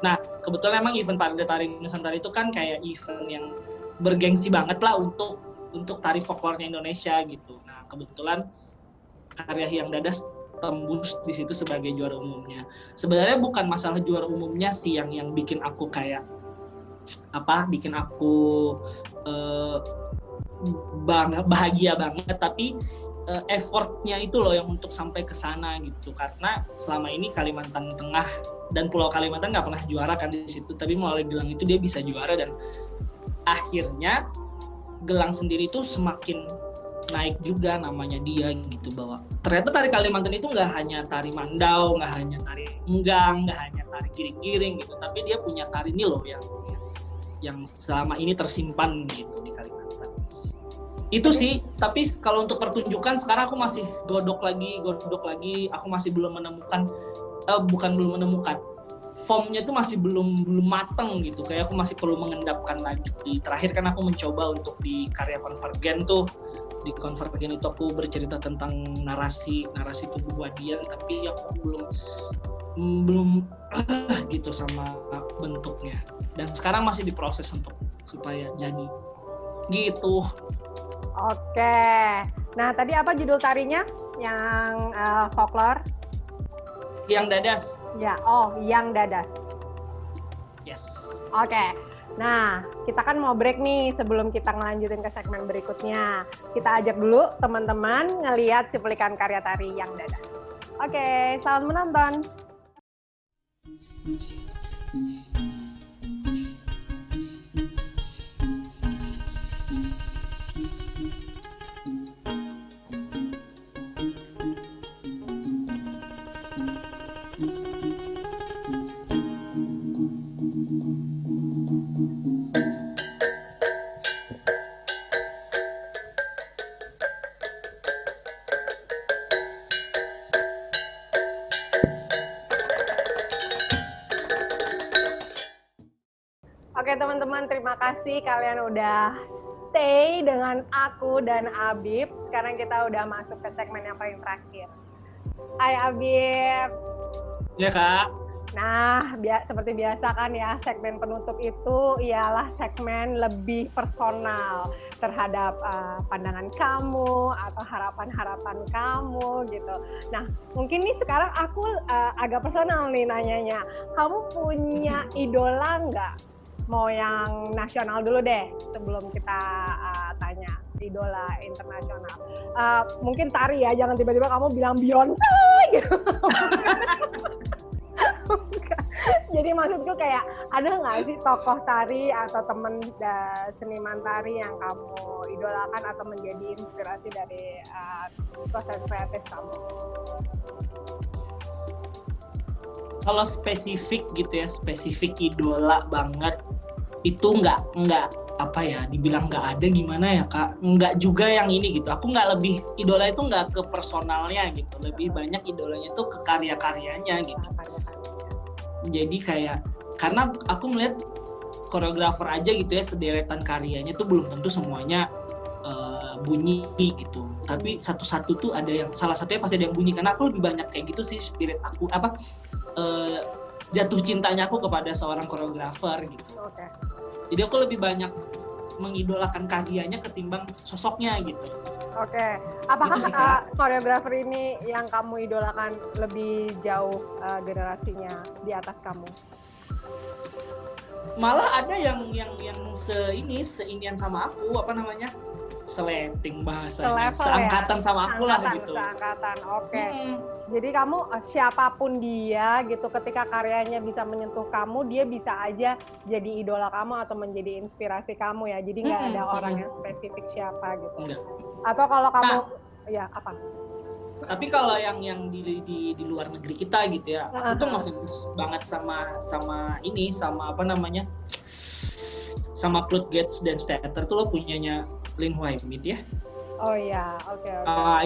Nah, kebetulan emang event Parade Tari Nusantara itu kan kayak event yang bergengsi banget lah untuk tari folklore Indonesia gitu. Nah, kebetulan karya Hyang Dadas tembus di situ sebagai juara umumnya. Sebenarnya bukan masalah juara umumnya sih yang bikin aku kayak bikin aku bahagia banget, tapi effortnya itu loh yang untuk sampai ke sana gitu. Karena selama ini Kalimantan Tengah dan Pulau Kalimantan nggak pernah juara kan di situ, tapi melalui gelang itu dia bisa juara dan akhirnya gelang sendiri itu semakin naik juga namanya dia gitu, bahwa ternyata tari Kalimantan itu nggak hanya tari mandau, nggak hanya tari enggang, nggak hanya tari giring-giring gitu, tapi dia punya tari ini loh yang selama ini tersimpan gitu di Kalimantan. Itu sih, tapi kalau untuk pertunjukan sekarang aku masih godok lagi, aku masih belum menemukan, formnya itu masih belum mateng gitu, kayak aku masih perlu mengendapkan lagi. Terakhir kan aku mencoba untuk di karya Konvergen tuh, di Konvergen itu aku bercerita tentang narasi tubuh Wadian, tapi aku belum gitu sama bentuknya, dan sekarang masih diproses untuk supaya jadi gitu. Oke, nah tadi apa judul tarinya yang folklore? Hyang Dadas. Ya, Hyang Dadas. Yes. Oke. Nah, kita kan mau break nih sebelum kita ngelanjutin ke segmen berikutnya. Kita ajak dulu teman-teman ngelihat cuplikan karya tari Hyang Dadas. Oke, selamat menonton. Oke teman-teman, terima kasih kalian udah stay dengan aku dan Abib. Sekarang kita udah masuk ke segmen yang paling terakhir. Hai Abib. Ya Kak. Nah, seperti biasa kan ya, segmen penutup itu ialah segmen lebih personal terhadap pandangan kamu atau harapan-harapan kamu gitu. Nah, mungkin nih sekarang aku agak personal nih nanyanya. Kamu punya idola nggak? Mau yang nasional dulu deh sebelum kita tanya idola internasional. Mungkin tari ya, jangan tiba-tiba kamu bilang Beyonce gitu. Jadi maksudku kayak ada nggak sih tokoh tari atau temen seniman tari yang kamu idolakan atau menjadi inspirasi dari proses kreatif kamu? Kalau spesifik gitu ya, spesifik idola banget itu nggak apa ya, dibilang nggak ada gimana ya Kak, nggak juga yang ini gitu. Aku nggak lebih idola itu nggak ke personalnya gitu, lebih banyak idolanya tuh ke karya-karyanya gitu. Jadi kayak karena aku melihat koreografer aja gitu ya, sederetan karyanya tuh belum tentu semuanya bunyi gitu, tapi satu-satu tuh ada yang salah satunya pasti ada yang bunyi. Karena aku lebih banyak kayak gitu sih, spirit aku jatuh cintanya aku kepada seorang koreografer gitu. Okay. Jadi aku lebih banyak mengidolakan karyanya ketimbang sosoknya gitu. Oke. Apakah koreografer ini yang kamu idolakan lebih jauh generasinya di atas kamu? Malah ada yang seinian sama aku, seleting bahasanya, seangkatan ya? Sama aku lah gitu. Seangkatan, oke. Jadi kamu siapapun dia gitu, ketika karyanya bisa menyentuh kamu, dia bisa aja jadi idola kamu atau menjadi inspirasi kamu ya. Jadi nggak ada orang yang spesifik siapa gitu. Enggak. Atau kalau kamu, ya apa? Tapi kalau yang di luar negeri kita gitu ya, aku tuh ngefans banget sama Claude Gates dan Stater tuh lo punyanya Lin Huaimid ya. Oh iya, oke.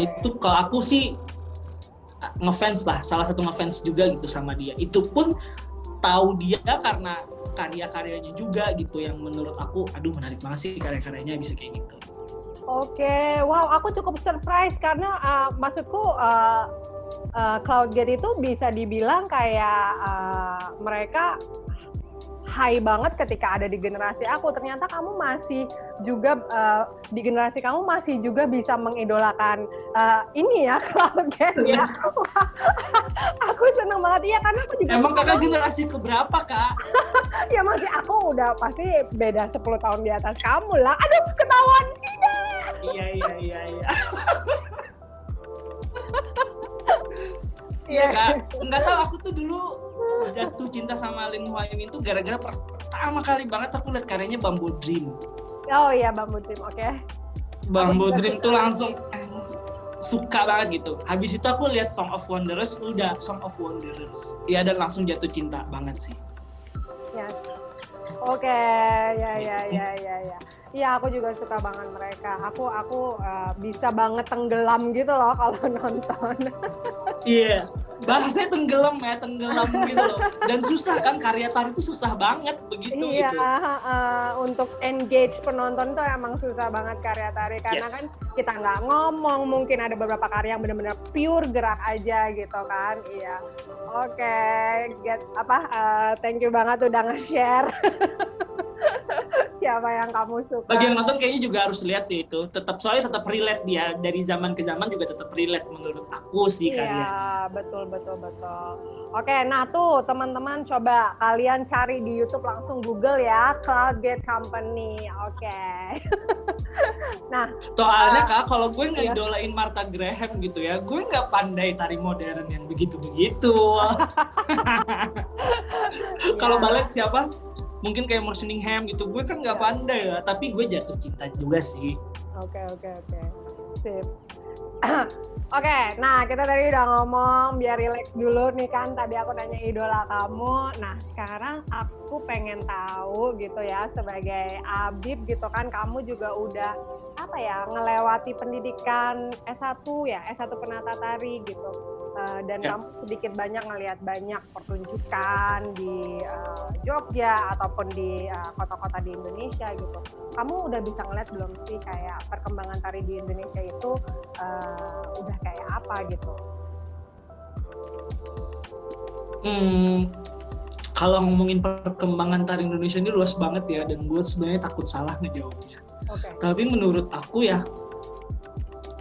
Itu kalau aku sih ngefans lah, salah satu ngefans juga gitu sama dia. Itu pun tahu dia karena karya-karyanya juga gitu, yang menurut aku aduh menarik banget sih karya-karyanya bisa kayak gitu. Oke, wow, aku cukup surprise karena maksudku Cloudgate itu bisa dibilang kayak mereka high banget ketika ada di generasi aku. Ternyata kamu masih juga di generasi kamu masih juga bisa mengidolakan ini ya, Cloudgate ya. Aku seneng banget ya, karena aku juga. Emang kakak generasi keberapa, Kak? Ya masih, aku udah pasti beda 10 tahun di atas kamu lah. Aduh, ketahuan tidak. Iya. Iya, Kak. Enggak tahu, aku tuh dulu jatuh cinta sama Lin Hwa-Yun itu gara-gara pertama kali banget aku lihat karyanya Bamboo Dream. Oh iya, Bamboo Dream, oke. Bamboo Dream tuh langsung suka banget gitu. Habis itu aku lihat Song of Wanderers, udah Song of Wanderers. Ya, dan langsung jatuh cinta banget sih. Yes. Oke, ya. Iya, aku juga suka banget mereka. Aku bisa banget tenggelam gitu loh kalau nonton. Iya, bahasanya tenggelam gitu loh. Dan susah kan, karya tari itu susah banget begitu iya, gitu. Untuk engage penonton tuh emang susah banget karya tari karena kan kita nggak ngomong, mungkin ada beberapa karya yang benar-benar pure gerak aja gitu kan. Iya. Oke, thank you banget udah nge-share. Siapa yang kamu suka? Bagi yang nonton kayaknya juga harus lihat sih itu. Soalnya tetap relate dia, dari zaman ke zaman juga tetap relate menurut aku sih karyanya. Iya, betul. Oke, nah tuh teman-teman coba kalian cari di YouTube, langsung Google ya, Cloudgate Company. Oke. Nah, soalnya Kak, kalau gue ngidolain Martha Graham gitu ya, gue nggak pandai tari modern yang begitu-begitu. Kalau balet siapa? Mungkin kayak Morsingham gitu, gue kan nggak pandai ya, tapi gue jatuh cinta juga sih. Oke. Sip. Oke, nah kita tadi udah ngomong biar relax dulu nih kan, tadi aku nanya idola kamu. Nah, sekarang aku pengen tahu gitu ya, sebagai Abib gitu kan, kamu juga udah ngelewati pendidikan S1 penata tari gitu. Dan kamu sedikit banyak ngelihat banyak pertunjukan di Jogja ataupun di kota-kota di Indonesia gitu. Kamu udah bisa ngeliat belum sih kayak perkembangan tari di Indonesia itu udah kayak apa gitu? Kalau ngomongin perkembangan tari Indonesia ini luas banget ya, dan gue sebenarnya takut salah ngejawabnya. Okay. Tapi menurut aku ya,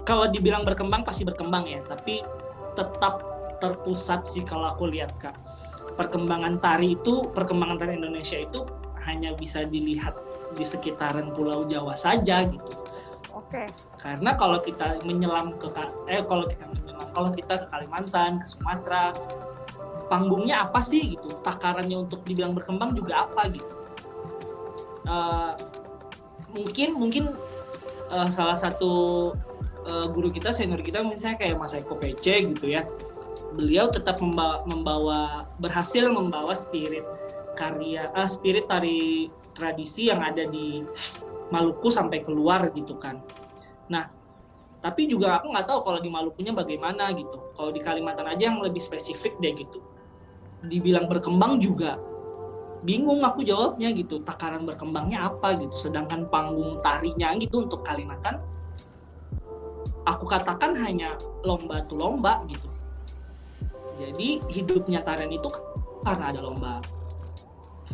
kalau dibilang berkembang pasti berkembang ya, tapi tetap terpusat sih kalau aku lihat Kak. Perkembangan tari Indonesia itu hanya bisa dilihat di sekitaran Pulau Jawa saja gitu. Oke. Karena kalau kita kalau kita ke Kalimantan, ke Sumatera, panggungnya apa sih gitu? Takarannya untuk dibilang berkembang juga apa gitu? Mungkin salah satu guru kita, senior kita, misalnya kayak Mas Eko PC gitu ya, beliau tetap berhasil membawa spirit tari tradisi yang ada di Maluku sampai keluar gitu kan. Nah, tapi juga aku nggak tahu kalau di Malukunya bagaimana gitu. Kalau di Kalimantan aja yang lebih spesifik deh gitu. Dibilang berkembang juga bingung aku jawabnya gitu. Takaran berkembangnya apa gitu. Sedangkan panggung tarinya gitu untuk Kalimantan, aku katakan hanya lomba tuh lomba gitu. Jadi hidupnya tarian itu karena ada lomba,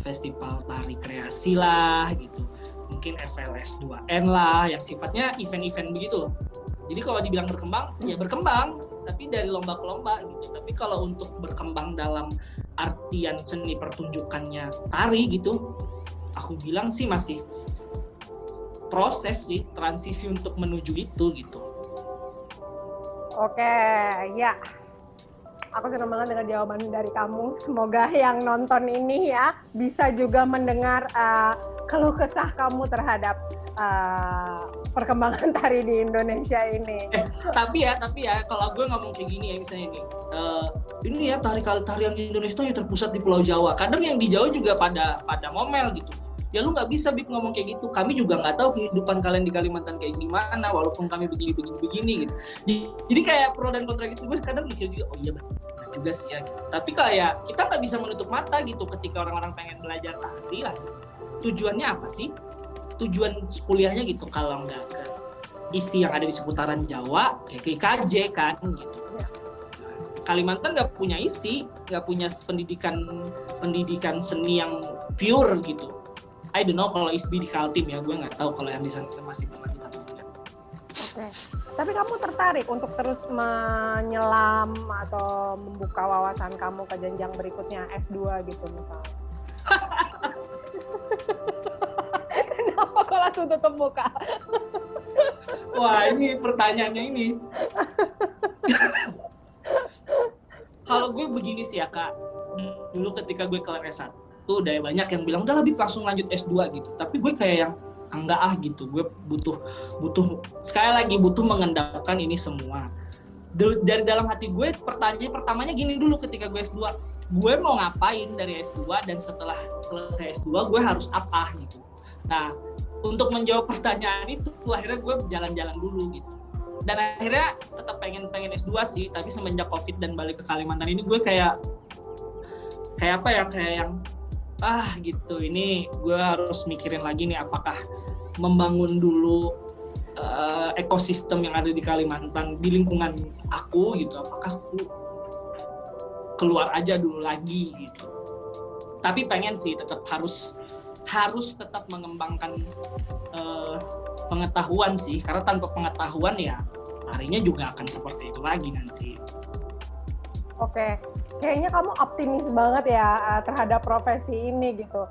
festival tari kreasi lah gitu, mungkin FLS 2N lah yang sifatnya event-event begitu. Jadi kalau dibilang berkembang, ya berkembang, tapi dari lomba ke lomba gitu. Tapi kalau untuk berkembang dalam artian seni pertunjukannya tari gitu, aku bilang sih masih proses sih, transisi untuk menuju itu gitu. Oke, ya. Aku senang banget dengan jawaban dari kamu. Semoga yang nonton ini ya bisa juga mendengar keluh kesah kamu terhadap perkembangan tari di Indonesia ini. Tapi ya kalau gue ngomong kayak gini ya, misalnya ini ya tarian Indonesia itu terpusat di Pulau Jawa. Kadang yang di Jawa juga pada ngomel gitu. Ya lu nggak bisa Bib ngomong kayak gitu. Kami juga nggak tahu kehidupan kalian di Kalimantan kayak gimana, walaupun kami begini gitu. Jadi kayak pro dan kontra gitu. Gue kadang mikir juga, oh iya benar juga sih ya gitu. Tapi kayak kita nggak bisa menutup mata gitu ketika orang-orang pengen belajar tari lah. Tujuannya apa sih? Tujuan kuliahnya gitu, kalau nggak ke isi yang ada di seputaran Jawa, kayak ke IKJ kan gitu. Kalimantan nggak punya isi, nggak punya pendidikan seni yang pure gitu. I don't know kalau ISBI di Kaltim ya, gue nggak tahu kalau yang di sana masih berlanjut atau tidak. Oke. Tapi kamu tertarik untuk terus menyelam atau membuka wawasan kamu ke jenjang berikutnya S2 gitu misalnya? Kenapa kok langsung tutup muka? Wah, ini pertanyaannya ini. Kalau gue begini sih ya Kak, dulu ketika gue kelar S1, udah banyak yang bilang, udah lebih langsung lanjut S2 gitu. Tapi gue kayak yang, enggak gitu, gue butuh sekali lagi butuh mengendapkan ini semua. Dari dalam hati gue, pertanyaan pertamanya gini dulu ketika gue S2, gue mau ngapain dari S2 dan setelah selesai S2 gue harus apa gitu. Nah, untuk menjawab pertanyaan itu, akhirnya gue jalan-jalan dulu gitu. Dan akhirnya tetap pengen S2 sih, tapi semenjak COVID dan balik ke Kalimantan ini gue kayak apa ya, kayak yang gitu, ini gue harus mikirin lagi nih, apakah membangun dulu ekosistem yang ada di Kalimantan di lingkungan aku gitu, apakah aku keluar aja dulu lagi gitu. Tapi pengen sih tetap harus tetap mengembangkan pengetahuan sih, karena tanpa pengetahuan ya harinya juga akan seperti itu lagi nanti. Oke, kayaknya kamu optimis banget ya terhadap profesi ini gitu.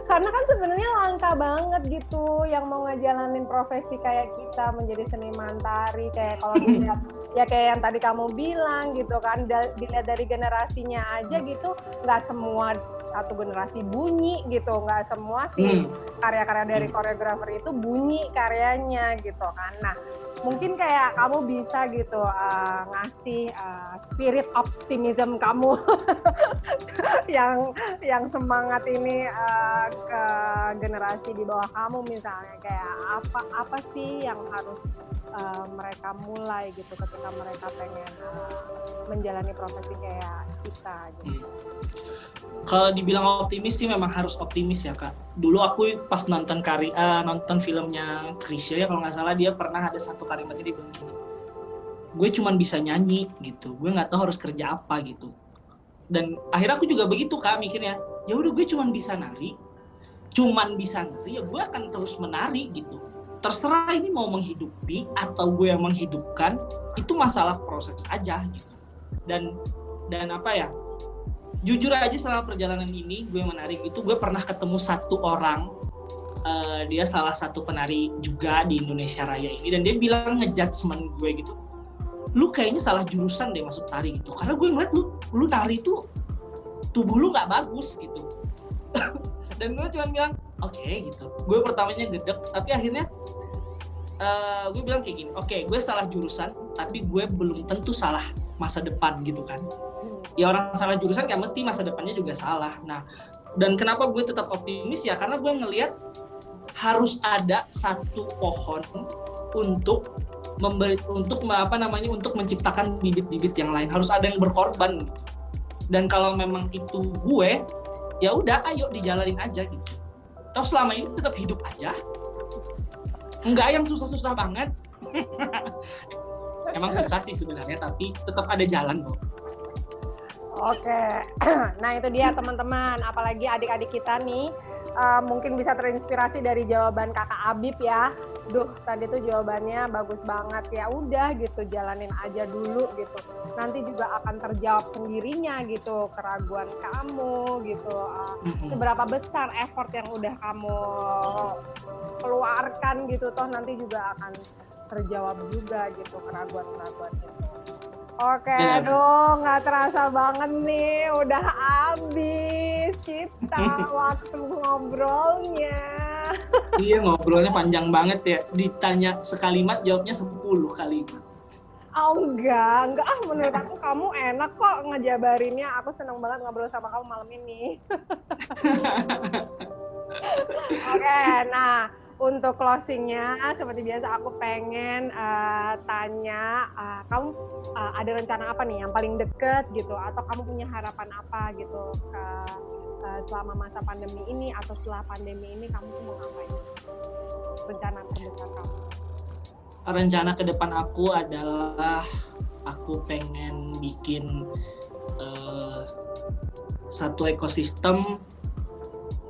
Karena kan sebenarnya langka banget gitu yang mau ngejalanin profesi kayak kita menjadi seniman tari, kayak kalau dilihat ya kayak yang tadi kamu bilang gitu kan, dilihat dari generasinya aja gitu, nggak semua satu generasi bunyi gitu, nggak semua sih karya-karya dari koreografer itu bunyi karyanya gitu kan. Nah, mungkin kayak kamu bisa gitu ngasih spirit optimism kamu yang semangat ini ke generasi di bawah kamu, misalnya kayak apa sih yang harus mereka mulai gitu ketika mereka pengen menjalani profesi kayak kita gitu. Kalau dibilang optimis sih memang harus optimis ya Kak. Dulu aku pas nonton filmnya Chrisye ya kalau nggak salah, dia pernah ada satu kalimatnya dia bilang gini, gue cuman bisa nyanyi gitu, gue nggak tahu harus kerja apa gitu. Dan akhirnya aku juga begitu Kak mikirnya, ya udah gue cuman bisa nari ya gue akan terus menari gitu. Terserah ini mau menghidupi atau gue yang menghidupkan, itu masalah proses aja gitu. Dan apa ya, jujur aja selama perjalanan ini gue menari itu, gue pernah ketemu satu orang, dia salah satu penari juga di Indonesia Raya ini, dan dia bilang ngejudgement gue gitu, lu kayaknya salah jurusan deh masuk tari gitu, karena gue ngeliat lu nari itu tubuh lu nggak bagus gitu. Dan gue cuma bilang oke, gitu. Gue pertamanya gedek, tapi akhirnya gue bilang kayak gini, oke, gue salah jurusan, tapi gue belum tentu salah masa depan gitu kan. Ya orang salah jurusan gak mesti masa depannya juga salah. Nah, dan kenapa gue tetap optimis ya, karena gue ngelihat harus ada satu pohon untuk menciptakan bibit-bibit yang lain. Harus ada yang berkorban gitu. Dan kalau memang itu gue, ya udah ayo dijalanin aja gitu. Toh selama ini tetap hidup aja. Enggak yang susah-susah banget. Emang susah sih sebenarnya, tapi tetap ada jalan kok. Oke, nah itu dia teman-teman, apalagi adik-adik kita nih mungkin bisa terinspirasi dari jawaban Kakak Abib ya. Duh, tadi tuh jawabannya bagus banget, ya udah gitu, jalanin aja dulu gitu. Nanti juga akan terjawab sendirinya gitu keraguan kamu gitu. Seberapa besar effort yang udah kamu keluarkan gitu, toh nanti juga akan terjawab juga gitu keraguan-keraguan itu. Oke, aduh nggak terasa banget nih, udah habis kita waktu ngobrolnya. Iya, ngobrolnya panjang banget ya. Ditanya sekalimat, jawabnya 10 kalimat. Oh enggak, menurut aku kamu enak kok ngejabarinnya. Aku seneng banget ngobrol sama kamu malam ini. Oke, nah untuk closingnya, seperti biasa aku pengen tanya, kamu ada rencana apa nih yang paling deket gitu, atau kamu punya harapan apa gitu selama masa pandemi ini atau setelah pandemi ini kamu tuh mau ngapain? Rencana terbesar kamu? Rencana ke depan aku adalah aku pengen bikin satu ekosistem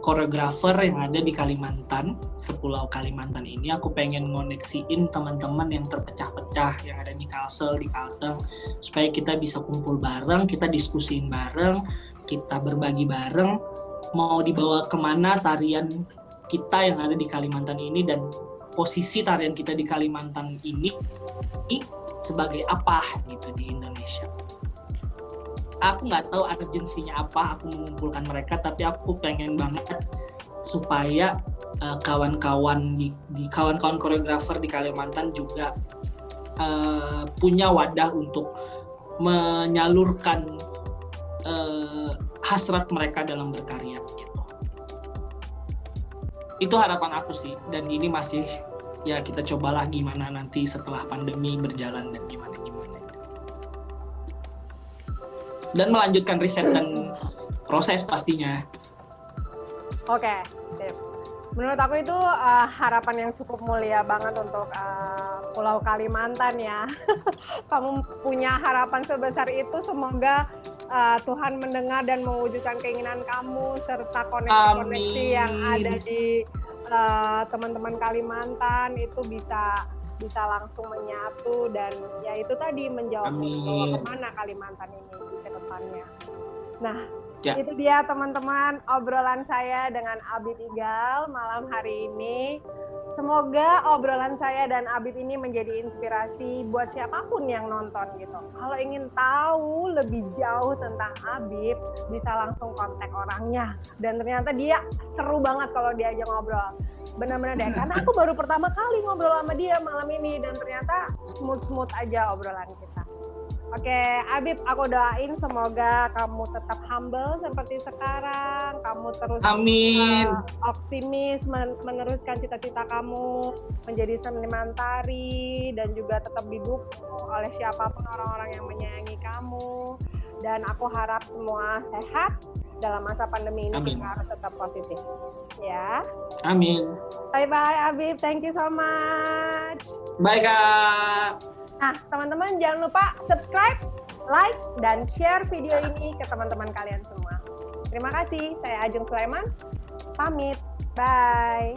koreografer yang ada di Kalimantan, sepulau Kalimantan ini. Aku pengen ngoneksiin teman-teman yang terpecah-pecah yang ada di Kalsel, di Kalteng, supaya kita bisa kumpul bareng, kita diskusiin bareng, kita berbagi bareng, mau dibawa kemana tarian kita yang ada di Kalimantan ini, dan posisi tarian kita di Kalimantan ini sebagai apa gitu di Indonesia. Aku nggak tahu urgensinya apa aku mengumpulkan mereka, tapi aku pengen banget supaya kawan-kawan koreografer di Kalimantan juga punya wadah untuk menyalurkan hasrat mereka dalam berkarya gitu. Itu harapan aku sih, dan ini masih ya kita cobalah gimana nanti setelah pandemi berjalan dan gimana. Dan melanjutkan riset dan proses pastinya. Oke, sip. Menurut aku itu harapan yang cukup mulia banget untuk Pulau Kalimantan ya. Kamu punya harapan sebesar itu, semoga Tuhan mendengar dan mewujudkan keinginan kamu serta koneksi-koneksi yang ada di teman-teman Kalimantan itu bisa langsung menyatu, dan ya itu tadi menjawab bahwa kemana Kalimantan ini ke depannya. Nah, itu dia teman-teman obrolan saya dengan Abib Igal malam hari ini. Semoga obrolan saya dan Abib ini menjadi inspirasi buat siapapun yang nonton gitu. Kalau ingin tahu lebih jauh tentang Abib, bisa langsung kontak orangnya. Dan ternyata dia seru banget kalau diajak ngobrol. Benar-benar deh, karena aku baru pertama kali ngobrol sama dia malam ini, dan ternyata smooth aja obrolan kita. Oke, Abib, aku doain semoga kamu tetap humble seperti sekarang, kamu terus optimis meneruskan cita-cita kamu menjadi seniman tari, dan juga tetap didukung oleh siapapun orang-orang yang menyayangi kamu. Dan aku harap semua sehat dalam masa pandemi ini. Kita harus tetap positif. Ya. Amin. Bye-bye, Abib. Thank you so much. Bye, Kak. Nah, teman-teman jangan lupa subscribe, like, dan share video ini ke teman-teman kalian semua. Terima kasih. Saya Ajeng Sulaiman. Pamit. Bye.